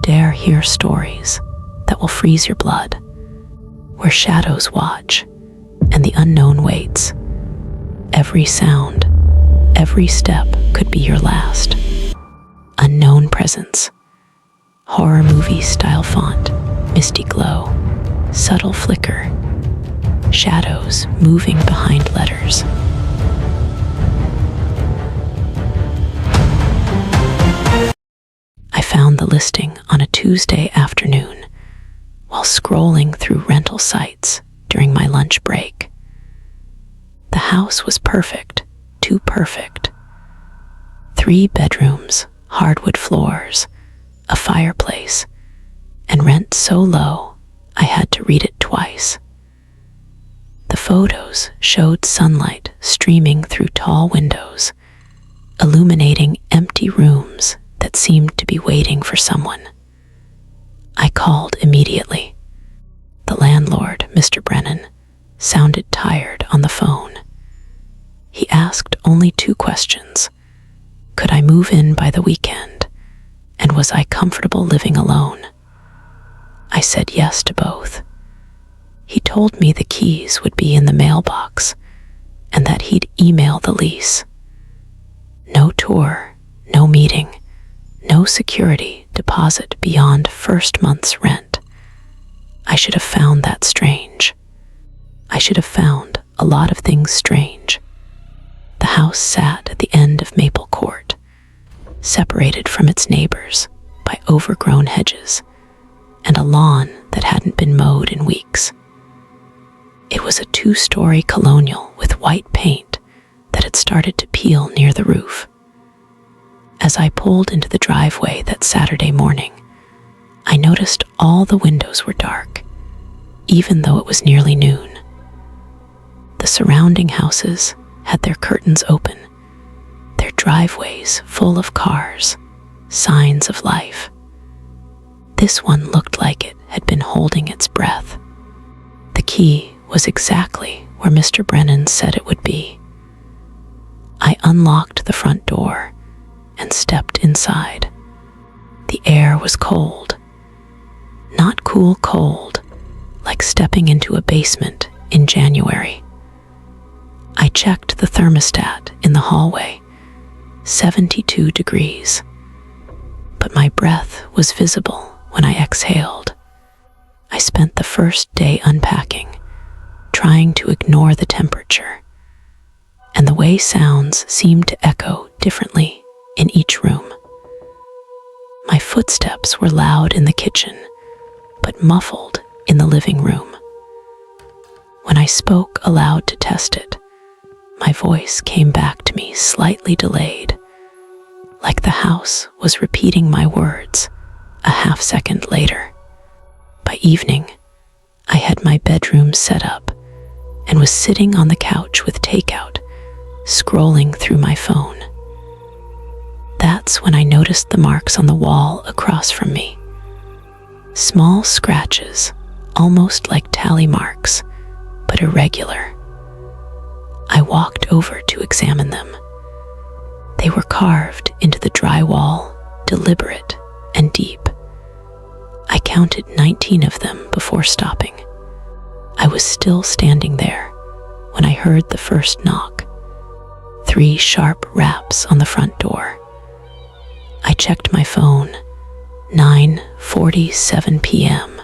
dare hear stories that will freeze your blood, where shadows watch and the unknown waits. Every sound, every step could be your last. Unknown presence. Horror movie style font, misty glow, subtle flicker, shadows moving behind letters. I found the listing on a Tuesday afternoon while scrolling through rental sites during my lunch break. The house was perfect, too perfect. 3 bedrooms, hardwood floors, a fireplace, and rent so low I had to read it twice. The photos showed sunlight streaming through tall windows, illuminating empty rooms that seemed to be waiting for someone. I called immediately. The landlord, Mr. Brennan, sounded tired on the phone. He asked only 2 questions. Could I move in by the weekend? And was I comfortable living alone? I said yes to both. He told me the keys would be in the mailbox and that he'd email the lease. No tour, no meeting, no security deposit beyond first month's rent. I should have found that strange. I should have found a lot of things strange. The house sat at the end of Maple Court, separated from its neighbors by overgrown hedges and a lawn that hadn't been mowed in weeks. It was a 2-story colonial with white paint that had started to peel near the roof. As I pulled into the driveway that Saturday morning, I noticed all the windows were dark, even though it was nearly noon. The surrounding houses had their curtains open, their driveways full of cars, signs of life. This one looked like it had been holding its breath. The key was exactly where Mr. Brennan said it would be. I unlocked the front door and stepped inside. The air was cold. Not cool cold, like stepping into a basement in January. I checked the thermostat in the hallway, 72 degrees. But my breath was visible when I exhaled. I spent the first day unpacking, trying to ignore the temperature, and the way sounds seemed to echo differently in each room. My footsteps were loud in the kitchen, but muffled in the living room. When I spoke aloud to test it, my voice came back to me slightly delayed, like the house was repeating my words a half-second later. By evening, I had my bedroom set up and was sitting on the couch with takeout, scrolling through my phone. That's when I noticed the marks on the wall across from me. Small scratches, almost like tally marks, but irregular. I walked over to examine them. They were carved into the drywall, deliberate and deep. I counted 19 of them before stopping. I was still standing there when I heard the first knock. 3 sharp raps on the front door. I checked my phone, 9:47 p.m.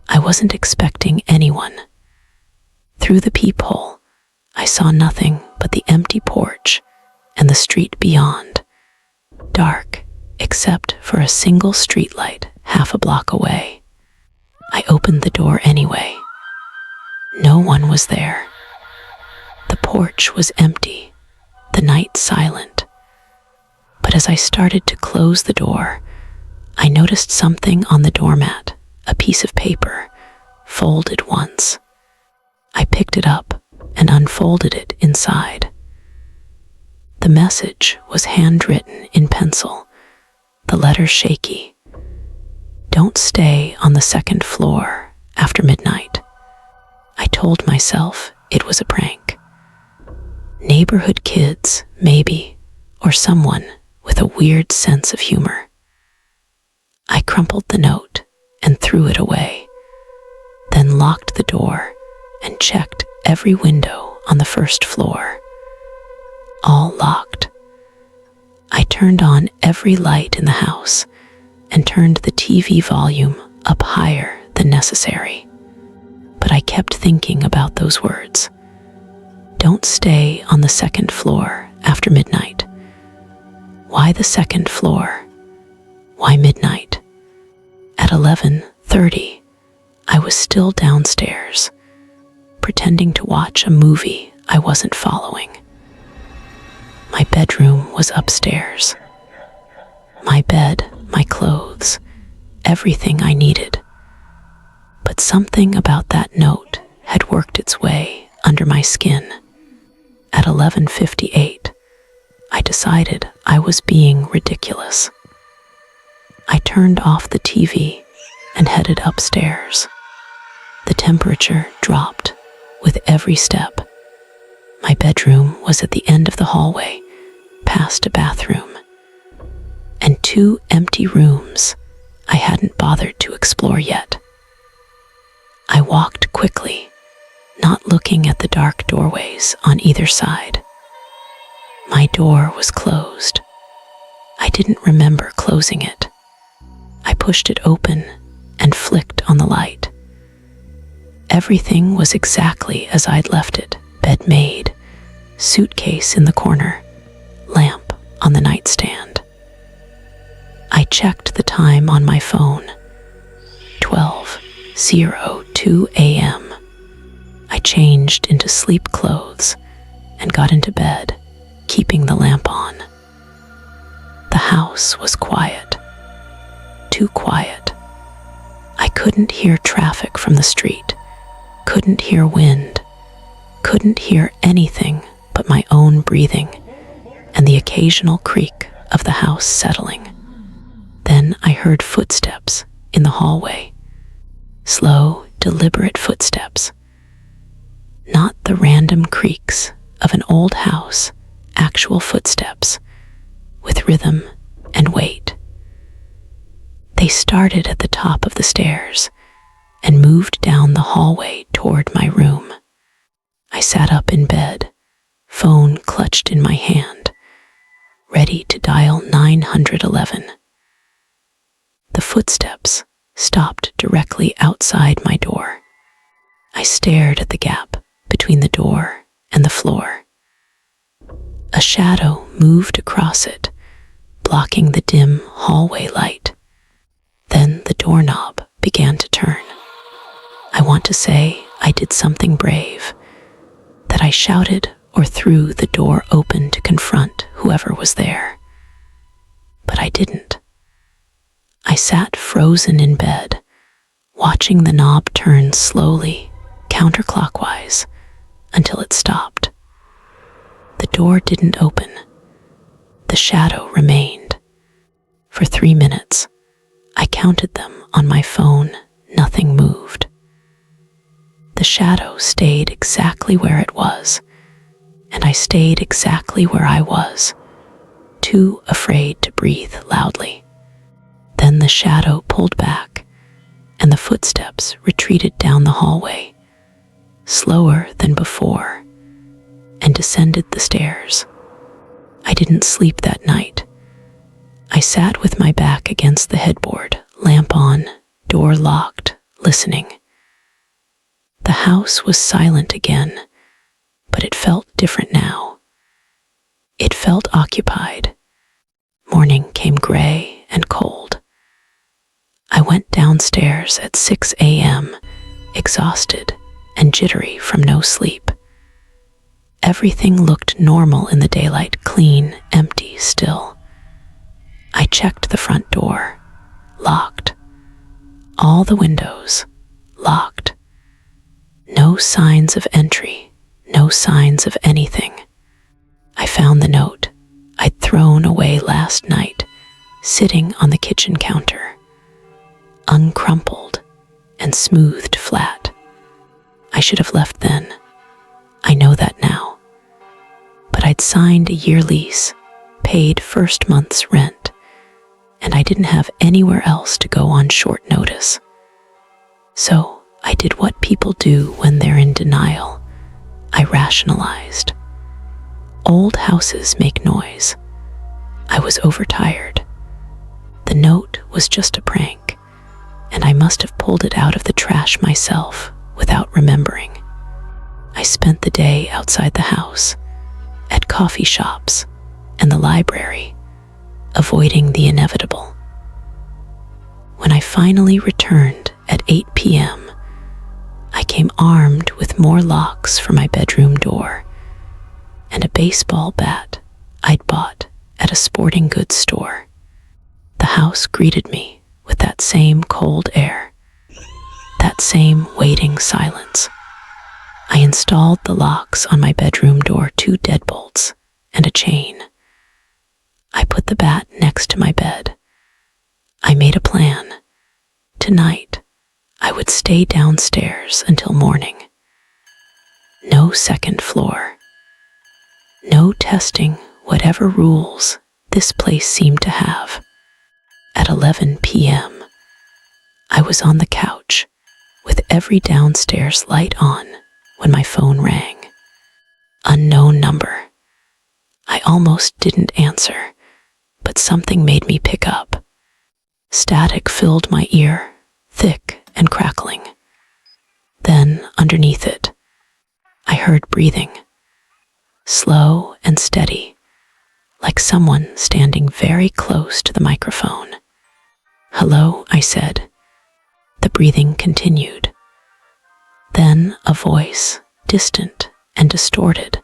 I wasn't expecting anyone. Through the peephole, I saw nothing but the empty porch and the street beyond, dark except for a single streetlight half a block away. I opened the door anyway. No one was there. The porch was empty, the night silent. But as I started to close the door, I noticed something on the doormat, a piece of paper, folded once. I picked it up and unfolded it inside. The message was handwritten in pencil, the letters shaky. Don't stay on the 2nd floor after midnight. I told myself it was a prank. Neighborhood kids, maybe, or someone with a weird sense of humor. I crumpled the note and threw it away, then locked the door and checked every window on the first floor. All locked. I turned on every light in the house and turned the TV volume up higher than necessary. But I kept thinking about those words. Don't stay on the second floor after midnight. Why the second floor? Why midnight? At 11:30, I was still downstairs, pretending to watch a movie I wasn't following. My bedroom was upstairs. My bed, my clothes, everything I needed. But something about that note had worked its way under my skin. At 11:58, I decided I was being ridiculous. I turned off the TV and headed upstairs. The temperature dropped with every step. My bedroom was at the end of the hallway, past a bathroom, and 2 empty rooms I hadn't bothered to explore yet. I walked quickly, not looking at the dark doorways on either side. My door was closed. I didn't remember closing it. I pushed it open and flicked on the light. Everything was exactly as I'd left it. Bed made, suitcase in the corner, lamp on the nightstand. I checked the time on my phone. 12:02 a.m. I changed into sleep clothes and got into bed, keeping the lamp on. The house was quiet. Too quiet. I couldn't hear traffic from the street, couldn't hear wind, couldn't hear anything but my own breathing and the occasional creak of the house settling. Then I heard footsteps in the hallway. Slow, deliberate footsteps. Not the random creaks of an old house, actual footsteps, with rhythm and weight. They started at the top of the stairs and moved down the hallway toward my room. I sat up in bed, phone clutched in my hand, ready to dial 911. The footsteps stopped directly outside my door. I stared at the gap between the door and the floor. A shadow moved across it, blocking the dim hallway light. Then the doorknob began to turn. I want to say I did something brave, that I shouted or threw the door open to confront whoever was there. But I didn't. I sat frozen in bed, watching the knob turn slowly, counterclockwise, until it stopped. The door didn't open. The shadow remained. For 3 minutes, I counted them on my phone. Nothing moved. The shadow stayed exactly where it was, and I stayed exactly where I was, too afraid to breathe loudly. Then the shadow pulled back, and the footsteps retreated down the hallway, slower than before, and descended the stairs. I didn't sleep that night. I sat with my back against the headboard, lamp on, door locked, listening. The house was silent again, but it felt different now. It felt occupied. Morning came gray and cold. I went downstairs at 6 a.m., exhausted and jittery from no sleep. Everything looked normal in the daylight, clean, empty, still. I checked the front door, locked. All the windows, locked. No signs of entry, no signs of anything. I found the note I'd thrown away last night, sitting on the kitchen counter, uncrumpled and smoothed flat. I should have left then. I know that now. But I'd signed a year lease, paid first month's rent, and I didn't have anywhere else to go on short notice. So I did what people do when they're in denial. I rationalized. Old houses make noise. I was overtired. The note was just a prank, and I must have pulled it out of the trash myself without remembering. I spent the day outside the house, at coffee shops and the library, avoiding the inevitable. When I finally returned at 8 p.m., I came armed with more locks for my bedroom door and a baseball bat I'd bought at a sporting goods store. The house greeted me with that same cold air, that same waiting silence. I installed the locks on my bedroom door, 2 deadbolts and a chain. I put the bat next to my bed. I made a plan. Tonight, I would stay downstairs until morning. No second floor. No testing whatever rules this place seemed to have. At 11 p.m., I was on the couch with every downstairs light on when my phone rang. Unknown number. I almost didn't answer, but something made me pick up. Static filled my ear, thick and crackling. Then, underneath it, I heard breathing, slow and steady, like someone standing very close to the microphone. "Hello," I said. The breathing continued. Then a voice, distant and distorted,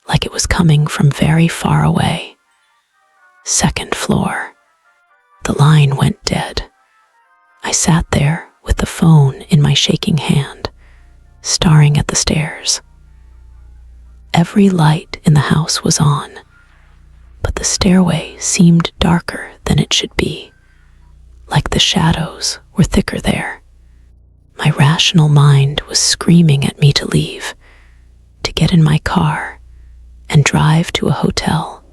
like it was coming from very far away. "Second floor." The line went dead. I sat there with the phone in my shaking hand, staring at the stairs. Every light in the house was on, but the stairway seemed darker than it should be, like the shadows were thicker there. My rational mind was screaming at me to leave, to get in my car and drive to a hotel,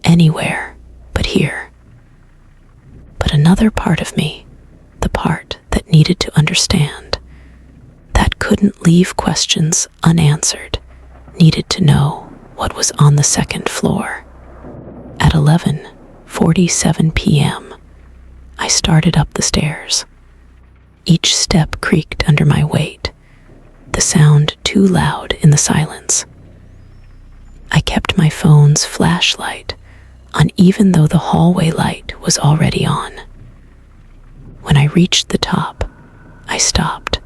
anywhere but here. But another part of me, the part that needed to understand, that couldn't leave questions unanswered, needed to know what was on the second floor. At 11:47 p.m., I started up the stairs. Each step creaked under my weight, the sound too loud in the silence. I kept my phone's flashlight on even though the hallway light was already on. When I reached the top, I stopped.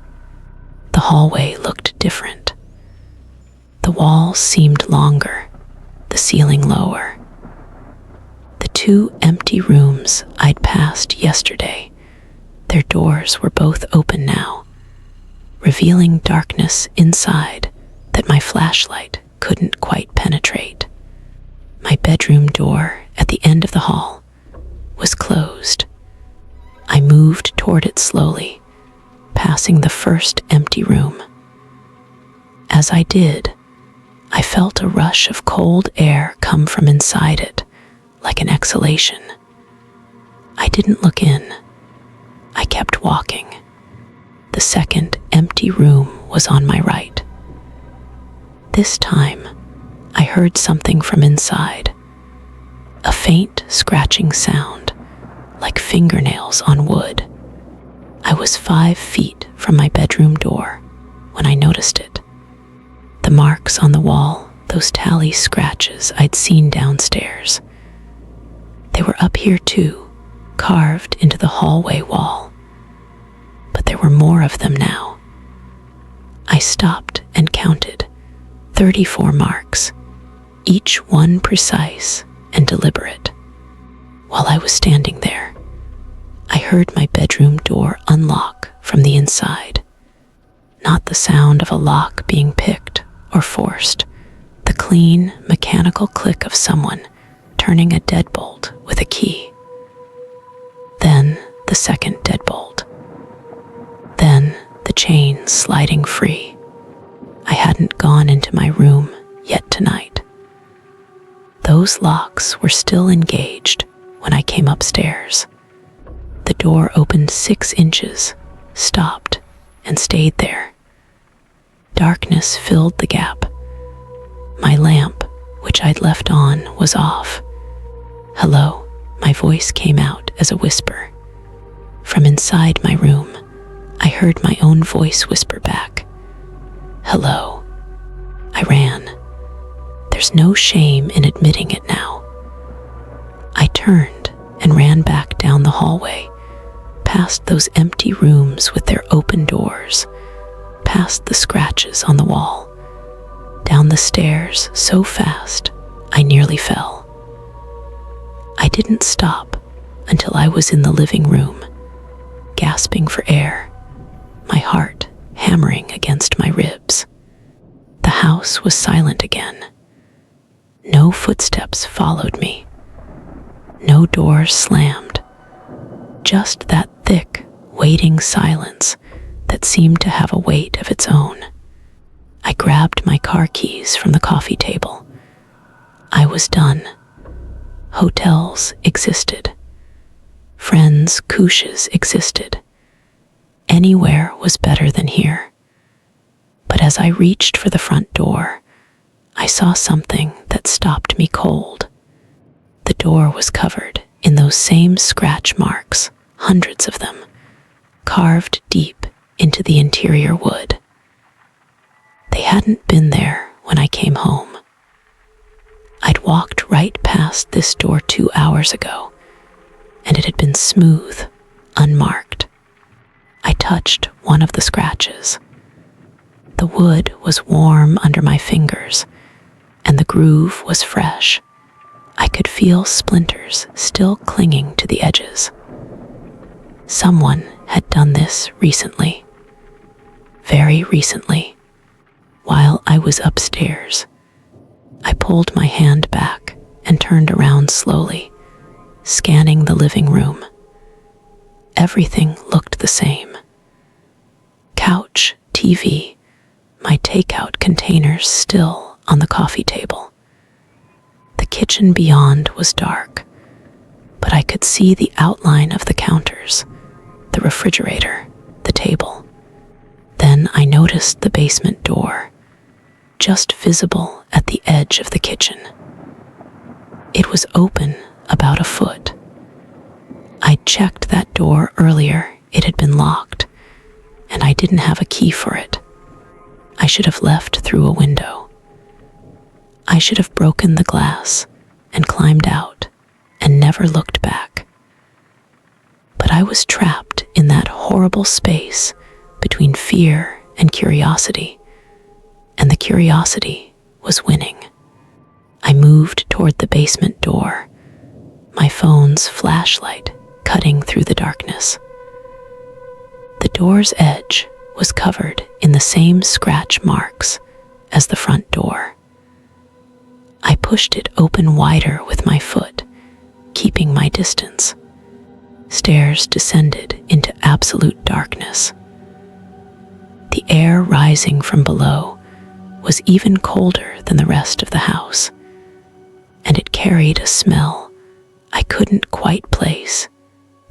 The hallway looked different. The walls seemed longer, the ceiling lower. The 2 empty rooms I'd passed yesterday, their doors were both open now, revealing darkness inside that my flashlight couldn't quite penetrate. My bedroom door at the end of the hall was closed. I moved toward it slowly, passing the first empty room. As I did, I felt a rush of cold air come from inside it, like an exhalation. I didn't look in. I kept walking. The second empty room was on my right. This time, I heard something from inside, a faint scratching sound, like fingernails on wood. I was 5 feet from my bedroom door when I noticed it. The marks on the wall, those tally scratches I'd seen downstairs. They were up here too, carved into the hallway wall. But there were more of them now. I stopped and counted 34 marks, each one precise and deliberate. While I was standing there, I heard my bedroom door unlock from the inside. Not the sound of a lock being picked or forced, the clean, mechanical click of someone turning a deadbolt with a key. Then the second deadbolt. Then the chain sliding free. I hadn't gone into my room yet tonight. Those locks were still engaged, when I came upstairs. The door opened 6 inches, stopped, and stayed there. Darkness filled the gap. My lamp, which I'd left on, was off. "Hello," my voice came out as a whisper. From inside my room, I heard my own voice whisper back, "Hello." I ran. There's no shame in admitting it now. I turned and ran back down the hallway, past those empty rooms with their open doors, past the scratches on the wall, down the stairs so fast I nearly fell. I didn't stop until I was in the living room, gasping for air, my heart hammering against my ribs. The house was silent again. No footsteps followed me. No doors slammed. Just that thick, waiting silence that seemed to have a weight of its own. I grabbed my car keys from the coffee table. I was done. Hotels existed. Friends' couches existed. Anywhere was better than here. But as I reached for the front door, I saw something that stopped me cold. The door was covered in those same scratch marks, hundreds of them, carved deep into the interior wood. They hadn't been there when I came home. I'd walked right past this door 2 hours ago, and it had been smooth, unmarked. I touched one of the scratches. The wood was warm under my fingers, and the groove was fresh. I could feel splinters still clinging to the edges. Someone had done this recently. Very recently. While I was upstairs, I pulled my hand back and turned around slowly, scanning the living room. Everything looked the same. Couch, TV, my takeout containers still on the coffee table. The kitchen beyond was dark, but I could see the outline of the counters, the refrigerator, the table. Then I noticed the basement door, just visible at the edge of the kitchen. It was open about a foot. I'd checked that door earlier. It had been locked, and I didn't have a key for it. I should have left through a window. I should have broken the glass and climbed out and never looked back. But I was trapped in that horrible space between fear and curiosity, and the curiosity was winning. I moved toward the basement door, my phone's flashlight cutting through the darkness. The door's edge was covered in the same scratch marks as the front door. I pushed it open wider with my foot, keeping my distance. Stairs descended into absolute darkness. The air rising from below was even colder than the rest of the house, and it carried a smell I couldn't quite place,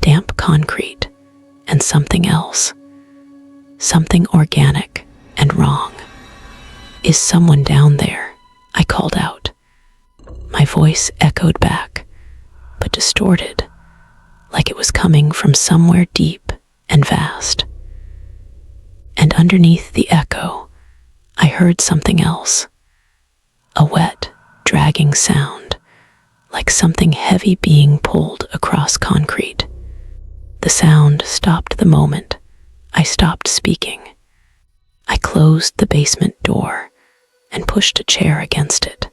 damp concrete and something else, something organic and wrong. "Is someone down there?" I called out. My voice echoed back, but distorted, like it was coming from somewhere deep and vast. And underneath the echo, I heard something else, a wet, dragging sound, like something heavy being pulled across concrete. The sound stopped the moment I stopped speaking. I closed the basement door and pushed a chair against it.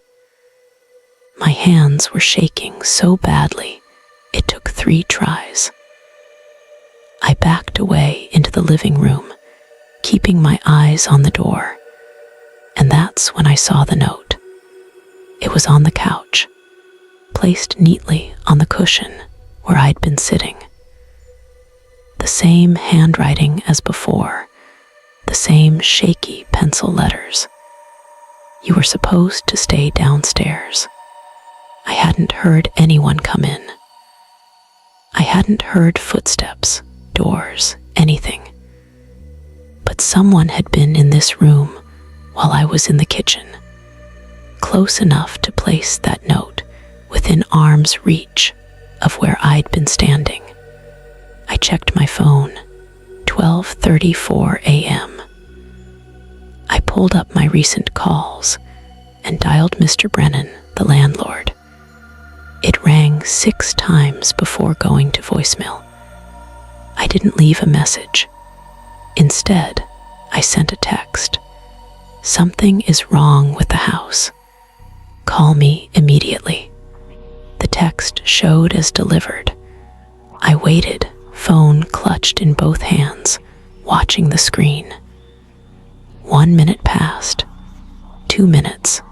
My hands were shaking so badly, it took 3 tries. I backed away into the living room, keeping my eyes on the door, and that's when I saw the note. It was on the couch, placed neatly on the cushion where I'd been sitting. The same handwriting as before, the same shaky pencil letters. "You were supposed to stay downstairs. I hadn't heard anyone come in. I hadn't heard footsteps, doors, anything. But someone had been in this room while I was in the kitchen, close enough to place that note within arm's reach of where I'd been standing. I checked my phone, 12:34 a.m. I pulled up my recent calls and dialed Mr. Brennan, the landlord. It rang 6 times before going to voicemail. I didn't leave a message. Instead, I sent a text. Something is wrong with the house. Call me immediately. The text showed as delivered. I waited, phone clutched in both hands, watching the screen. 1 minute passed, 2 minutes.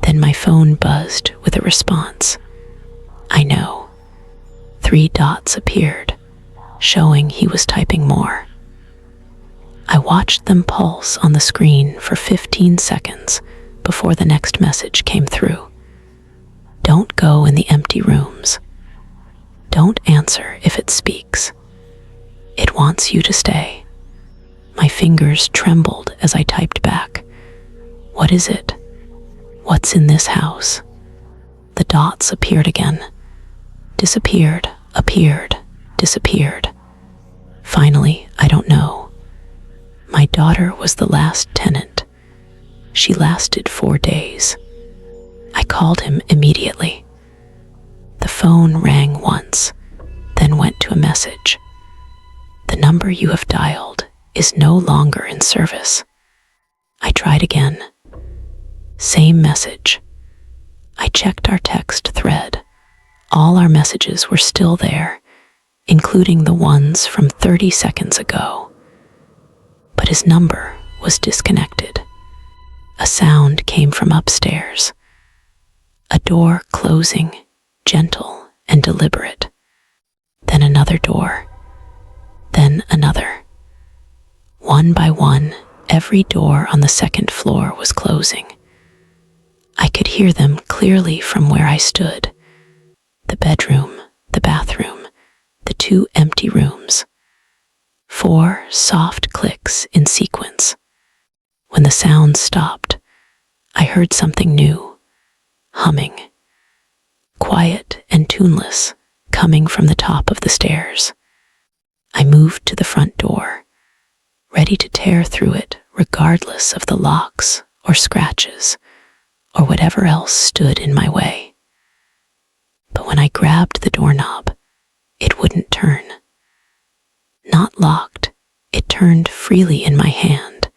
Then my phone buzzed with a response. I know. 3 dots appeared, showing he was typing more. I watched them pulse on the screen for 15 seconds before the next message came through. Don't go in the empty rooms. Don't answer if it speaks. It wants you to stay. My fingers trembled as I typed back. What is it? What's in this house? The dots appeared again. Disappeared, appeared, disappeared. Finally, I don't know. My daughter was the last tenant. She lasted 4 days. I called him immediately. The phone rang once, then went to a message. The number you have dialed is no longer in service. I tried again. Same message. I checked our text thread. All our messages were still there, including the ones from 30 seconds ago. But his number was disconnected. A sound came from upstairs. A door closing, gentle and deliberate. Then another door. Then another. One by one, every door on the second floor was closing. I could hear them clearly from where I stood. The bedroom, the bathroom, the 2 empty rooms. 4 soft clicks in sequence. When the sound stopped, I heard something new, humming, quiet and tuneless, coming from the top of the stairs. I moved to the front door, ready to tear through it regardless of the locks or scratches or whatever else stood in my way. But when I grabbed the doorknob, it wouldn't turn. Not locked, it turned freely in my hand,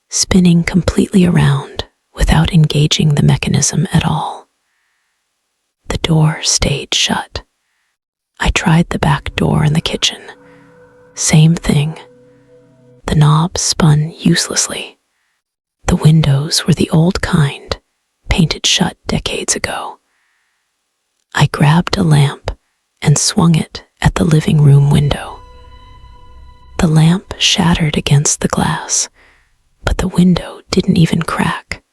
spinning completely around without engaging the mechanism at all. The door stayed shut. I tried the back door in the kitchen. Same thing. The knob spun uselessly. The windows were the old kind, painted shut decades ago. I grabbed a lamp and swung it at the living room window. The lamp shattered against the glass, but the window didn't even crack.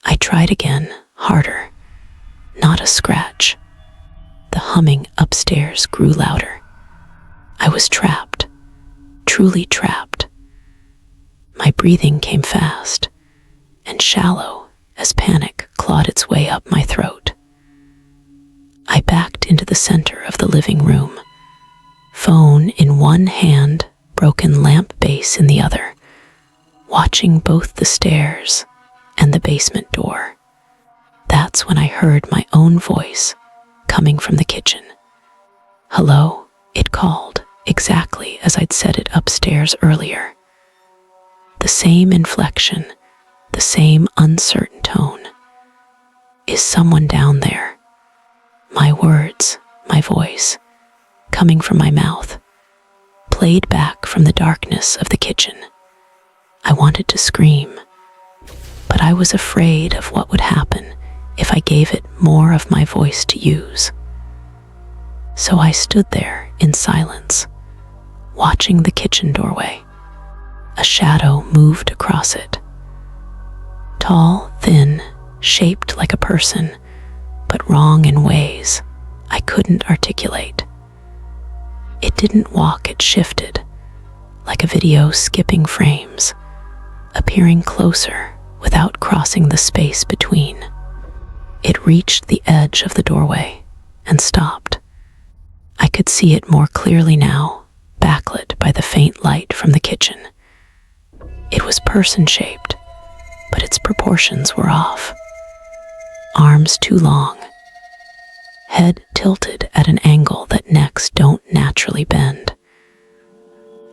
I tried again, harder. Not a scratch. The humming upstairs grew louder. I was trapped, truly trapped. My breathing came fast and shallow as panic clawed its way up my throat. I backed into the center of the living room, phone in one hand, broken lamp base in the other, watching both the stairs and the basement door. That's when I heard my own voice coming from the kitchen. Hello, it called, exactly as I'd said it upstairs earlier. The same inflection, the same uncertain tone. Is someone down there? My words, my voice, coming from my mouth, played back from the darkness of the kitchen. I wanted to scream, but I was afraid of what would happen if I gave it more of my voice to use. So I stood there in silence, watching the kitchen doorway. A shadow moved across it. Tall, thin, shaped like a person, but wrong in ways I couldn't articulate. It didn't walk, it shifted, like a video skipping frames, appearing closer without crossing the space between. It reached the edge of the doorway and stopped. I could see it more clearly now, backlit by the faint light from the kitchen. It was person-shaped, but its proportions were off. Arms too long, head tilted at an angle that necks don't naturally bend.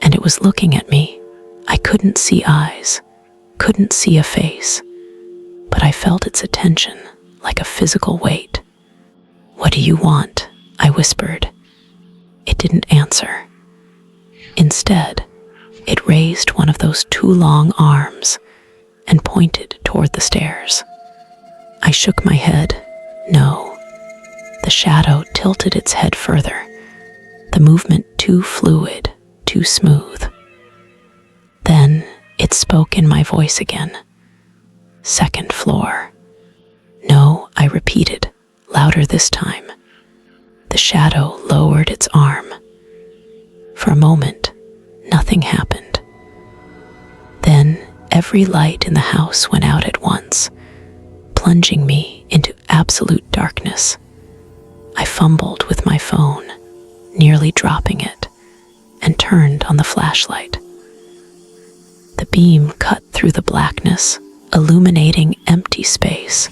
And it was looking at me. I couldn't see eyes, couldn't see a face, but I felt its attention like a physical weight. "What do you want?" I whispered. It didn't answer. Instead, it raised one of those too long arms and pointed toward the stairs. I shook my head. No. The shadow tilted its head further, the movement too fluid, too smooth. Then it spoke in my voice again. "Second floor." "No," I repeated, louder this time. The shadow lowered its arm. For a moment, nothing happened. Then every light in the house went out at once, plunging me into absolute darkness. I fumbled with my phone, nearly dropping it, and turned on the flashlight. The beam cut through the blackness, illuminating empty space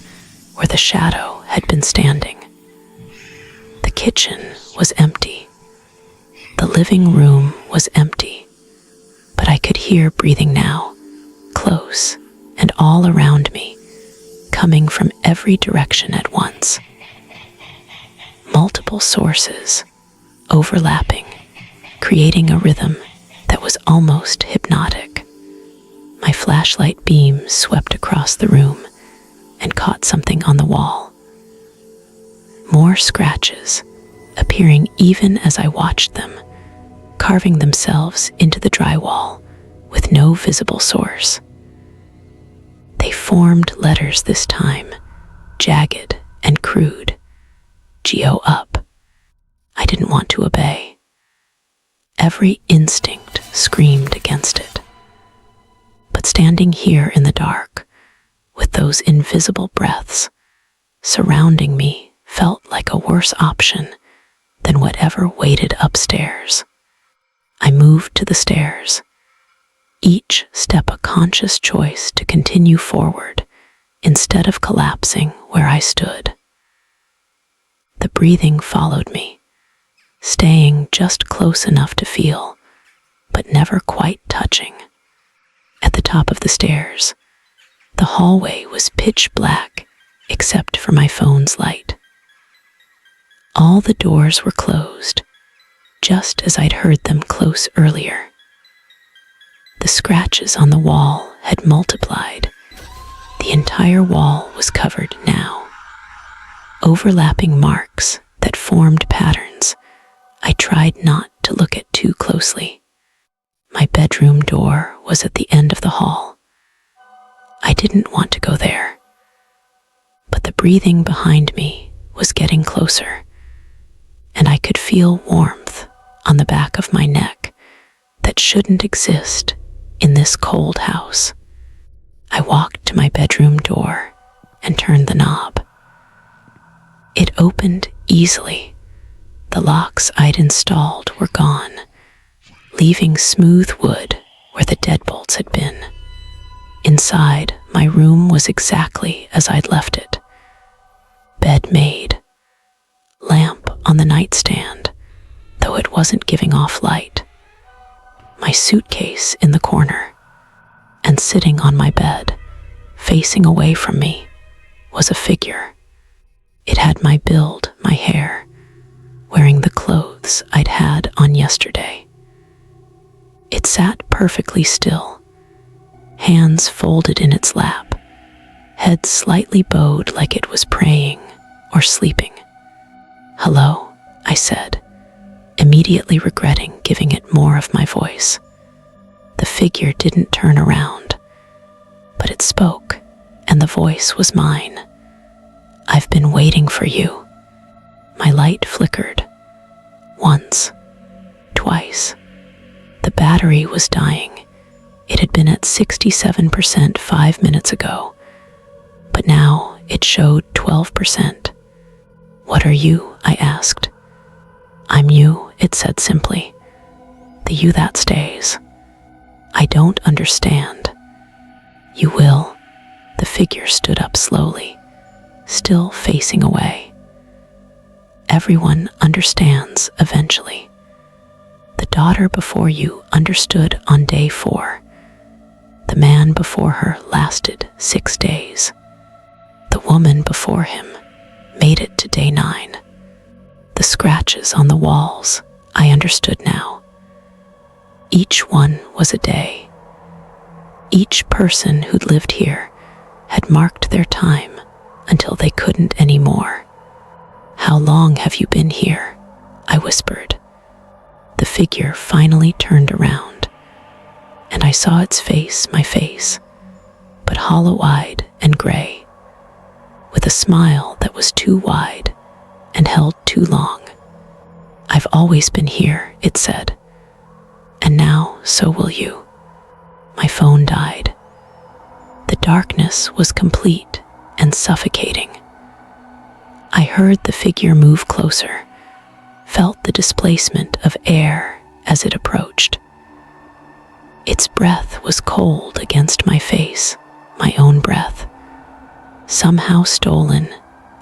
where the shadow had been standing. The kitchen was empty. The living room was empty, but I could hear breathing now, close and all around me, coming from every direction at once. Multiple sources, overlapping, creating a rhythm that was almost hypnotic. My flashlight beam swept across the room and caught something on the wall. More scratches, appearing even as I watched them, carving themselves into the drywall with no visible source. They formed letters this time, jagged and crude. Geo up. I didn't want to obey. Every instinct screamed against it. But standing here in the dark, with those invisible breaths surrounding me, felt like a worse option than whatever waited upstairs. I moved to the stairs, each step a conscious choice to continue forward instead of collapsing where I stood. The breathing followed me, staying just close enough to feel, but never quite touching. At the top of the stairs, the hallway was pitch black except for my phone's light. All the doors were closed, just as I'd heard them close earlier. The scratches on the wall had multiplied. The entire wall was covered now. Overlapping marks that formed patterns. I tried not to look at too closely. My bedroom door was at the end of the hall. I didn't want to go there. But the breathing behind me was getting closer, and I could feel warmth on the back of my neck that shouldn't exist in this cold house. I walked to my bedroom door and turned the knob. It opened easily. The locks I'd installed were gone, leaving smooth wood where the deadbolts had been. Inside, my room was exactly as I'd left it. Bed made, lamp on the nightstand, though it wasn't giving off light. My suitcase in the corner, and sitting on my bed, facing away from me, was a figure. It had my build, my hair, wearing the clothes I'd had on yesterday. It sat perfectly still, hands folded in its lap, head slightly bowed like it was praying or sleeping. "Hello," I said, immediately regretting giving it more of my voice. The figure didn't turn around, but it spoke, and the voice was mine. "I've been waiting for you." My light flickered. Once, twice. The battery was dying. It had been at 67% 5 minutes ago, but now it showed 12%. "What are you?" I asked. "I'm you," it said simply. "The you that stays." "I don't understand." "You will." The figure stood up slowly, still facing away. "Everyone understands eventually. The daughter before you understood on day 4. The man before her lasted 6 days. The woman before him made it to day 9. The scratches on the walls, I understood now. Each one was a day. Each person who'd lived here had marked their time until they couldn't anymore. "How long have you been here?" I whispered. The figure finally turned around, and I saw its face, my face, but hollow-eyed and gray, with a smile that was too wide and held too long. "I've always been here," it said, "and now so will you." My phone died. The darkness was complete and suffocating. I heard the figure move closer, felt the displacement of air as it approached. Its breath was cold against my face, my own breath, somehow stolen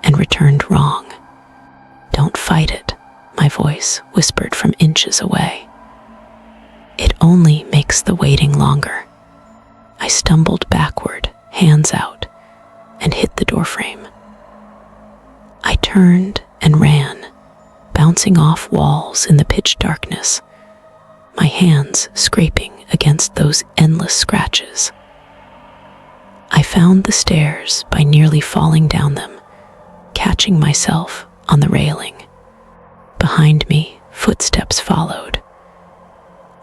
and returned wrong. "Don't fight it," my voice whispered from inches away. "It only makes the waiting longer." I stumbled backward, hands out, and hit the doorframe. I turned and ran, bouncing off walls in the pitch darkness, my hands scraping against those endless scratches. I found the stairs by nearly falling down them, catching myself on the railing. Behind me, footsteps followed.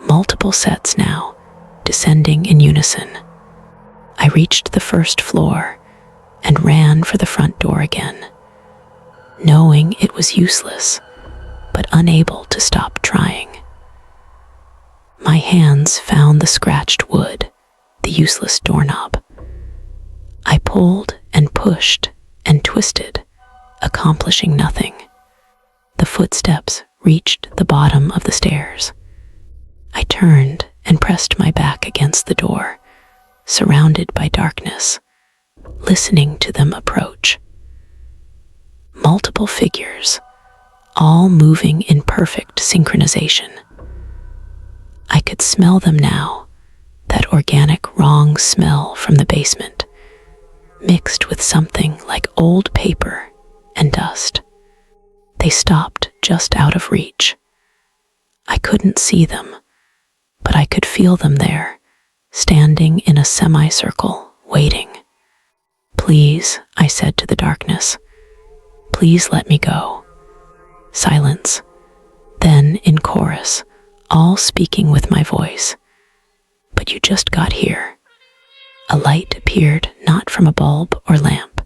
Multiple sets now, descending in unison. I reached the first floor and ran for the front door again, knowing it was useless, but unable to stop trying. My hands found the scratched wood, the useless doorknob. I pulled and pushed and twisted, accomplishing nothing. The footsteps reached the bottom of the stairs. I turned and pressed my back against the door, surrounded by darkness, listening to them approach. Multiple figures, all moving in perfect synchronization. I could smell them now, that organic wrong smell from the basement, mixed with something like old paper and dust. They stopped just out of reach. I couldn't see them, but I could feel them there, standing in a semicircle, waiting. "Please," I said to the darkness, "please let me go." Silence. Then, in chorus, all speaking with my voice, "But you just got here." A light appeared not from a bulb or lamp,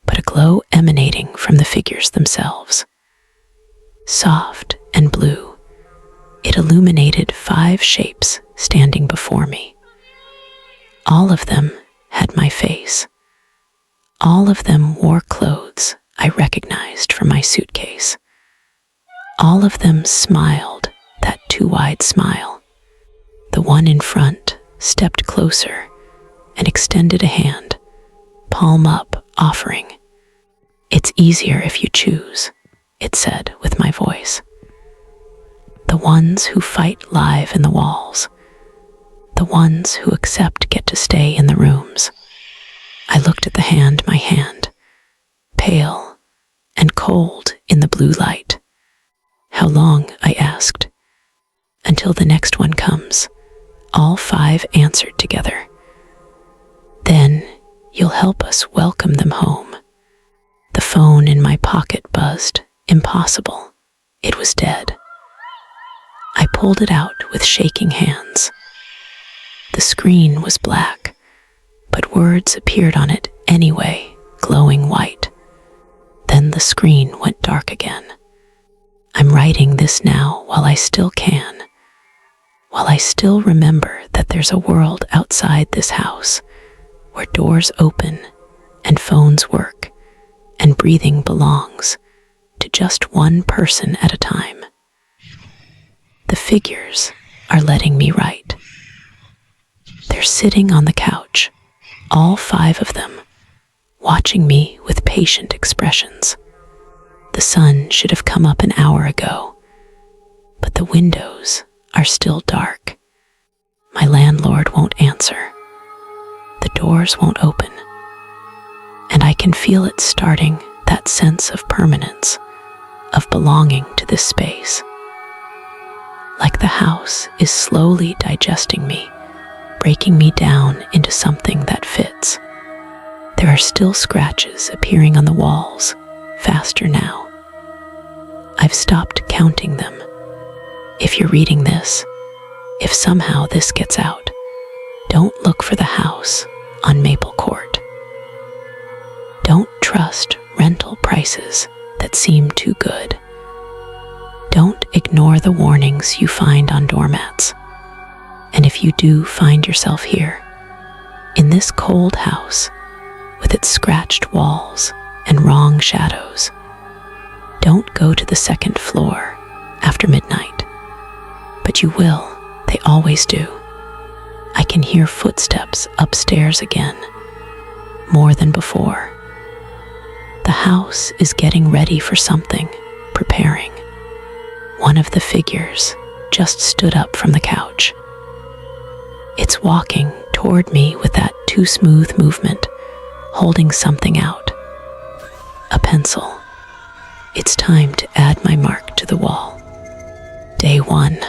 but a glow emanating from the figures themselves. Soft and blue, it illuminated 5 shapes standing before me. All of them had my face. All of them wore clothes I recognized from my suitcase. All of them smiled that too wide smile. The one in front stepped closer and extended a hand, palm up, offering. "It's easier if you choose," it said with my voice. The ones who fight live in the walls. The ones who accept get to stay in the rooms. I looked at the hand, my hand, pale and cold in the blue light. "How long?" I asked. "Until the next one comes," all 5 answered together. "Then you'll help us welcome them home." The phone in my pocket buzzed. Impossible. It was dead. I pulled it out with shaking hands. The screen was black, but words appeared on it anyway, glowing white. Then the screen went dark again. I'm writing this now while I still can, while I still remember that there's a world outside this house where doors open and phones work and breathing belongs to just one person at a time. The figures are letting me write. They're sitting on the couch, all 5 of them, watching me with patient expressions. The sun should have come up an hour ago, but the windows are still dark. My landlord won't answer. The doors won't open. And I can feel it starting, that sense of permanence, of belonging to this space. Like the house is slowly digesting me, breaking me down into something that fits. There are still scratches appearing on the walls, faster now. I've stopped counting them. If you're reading this, if somehow this gets out, don't look for the house on Maple Court. Don't trust rental prices that seem too good. Don't ignore the warnings you find on doormats. And if you do find yourself here, in this cold house, with its scratched walls and wrong shadows, don't go to the 2nd floor after midnight. But you will, they always do. I can hear footsteps upstairs again, more than before. The house is getting ready for something, preparing. One of the figures just stood up from the couch. It's walking toward me with that too smooth movement, holding something out. A pencil. It's time to add my mark to the wall. Day 1.